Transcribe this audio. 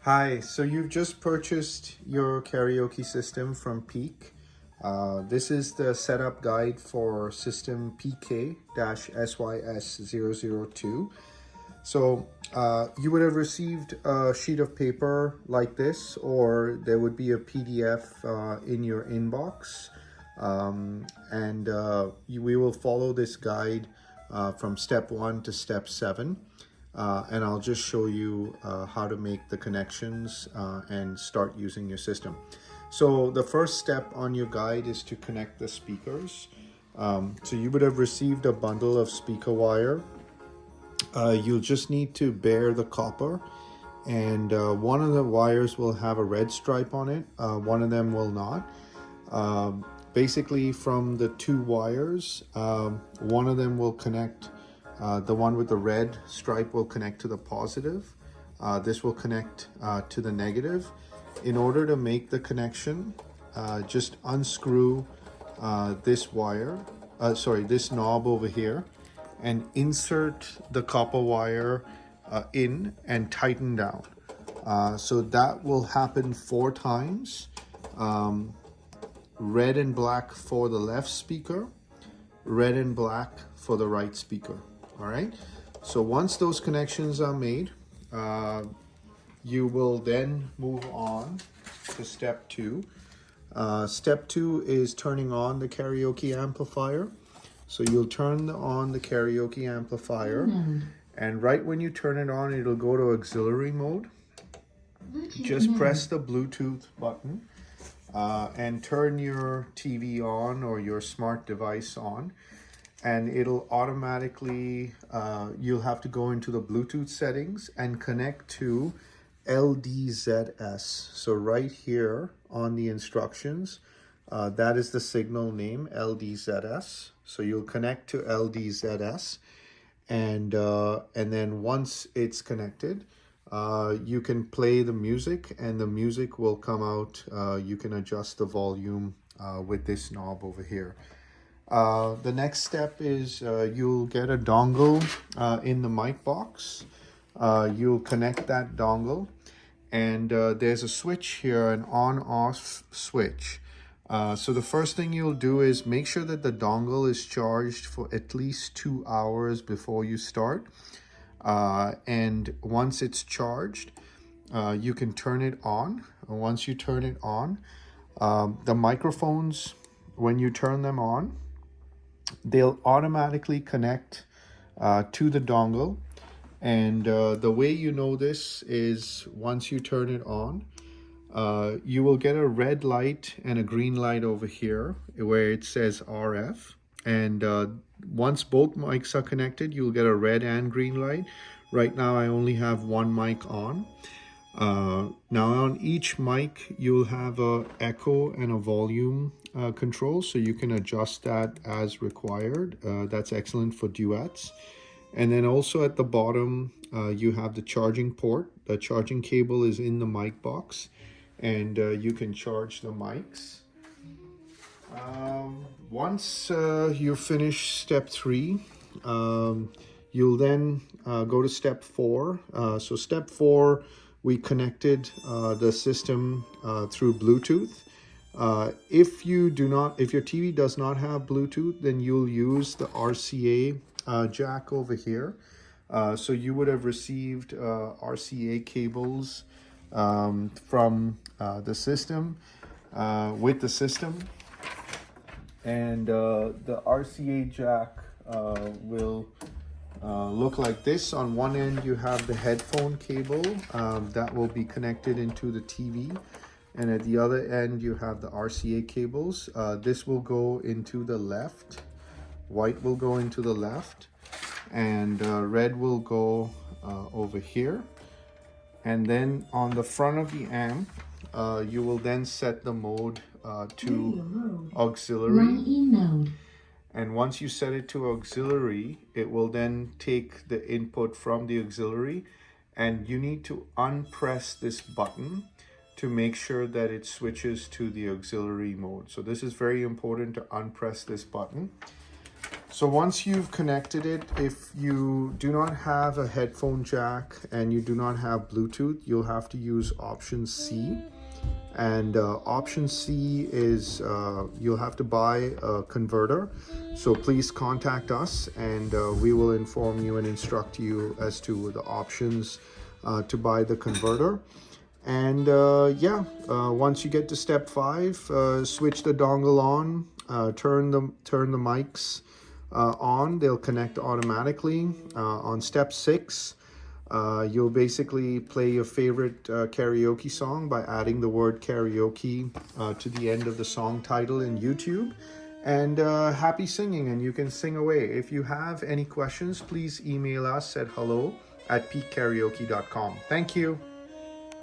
Hi, so you've just purchased your karaoke system from Peak. This is the setup guide for system PK-SYS002. So you would have received a sheet of paper like this, or there would be a PDF in your inbox. We will follow this guide from step 1 to step 7. And I'll just show you how to make the connections and start using your system. So the first step on your guide is to connect the speakers. So you would have received a bundle of speaker wire. You'll just need to bare the copper, and one of the wires will have a red stripe on it, one of them will not. Basically, from the two wires, one of them will connect, the one with the red stripe will connect to the positive. This will connect to the negative. In order to make the connection, just unscrew this wire, this knob over here, and insert the copper wire in and tighten down. So that will happen 4 times. Red and black for the left speaker, red and black for the right speaker. All right. So once those connections are made, you will then move on to step 2. Step 2 is turning on the karaoke amplifier. So you'll turn on the karaoke amplifier, and right when you turn it on, it'll go to auxiliary mode. Just press the Bluetooth button and turn your TV on or your smart device on, and it'll automatically, you'll have to go into the Bluetooth settings and connect to LDZS. So right here on the instructions, that is the signal name, LDZS. So you'll connect to LDZS, and then once it's connected, you can play the music, and the music will come out. You can adjust the volume with this knob over here. The next step is you'll get a dongle in the mic box. You'll connect that dongle, and there's a switch here, an on-off switch. So the first thing you'll do is make sure that the dongle is charged for at least 2 hours before you start. And once it's charged, you can turn it on. And once you turn it on, the microphones, when you turn them on, they'll automatically connect to the dongle. And the way you know this is once you turn it on, you will get a red light and a green light over here where it says RF. And once both mics are connected, you'll get a red and green light. Right now, I only have one mic on. Now on each mic, you'll have a echo and a volume control, so you can adjust that as required. That's excellent for duets. And then also at the bottom, you have the charging port. The charging cable is in the mic box, and you can charge the mics. Once you finish step 3, you'll then go to step 4. So step 4, we connected the system through Bluetooth. If your TV does not have Bluetooth, then you'll use the RCA jack over here. So you would have received RCA cables from the system, with the system. And the RCA jack will look like this. On one end, you have the headphone cable that will be connected into the TV. And at the other end, you have the RCA cables. This will go into the left. White will go into the left. And red will go over here. And then on the front of the amp, you will then set the mode to auxiliary. And once you set it to auxiliary, it will then take the input from the auxiliary, and you need to unpress this button to make sure that it switches to the auxiliary mode. So this is very important, to unpress this button. So once you've connected it, if you do not have a headphone jack and you do not have Bluetooth, you'll have to use option C. And option C is you'll have to buy a converter. So please contact us, and we will inform you and instruct you as to the options to buy the converter. And once you get to step 5, switch the dongle on, turn the mics on. They'll connect automatically. On step 6, you'll basically play your favorite karaoke song by adding the word karaoke to the end of the song title in YouTube. And happy singing, and you can sing away. If you have any questions, please email us at hello@peakkaraoke.com. Thank you.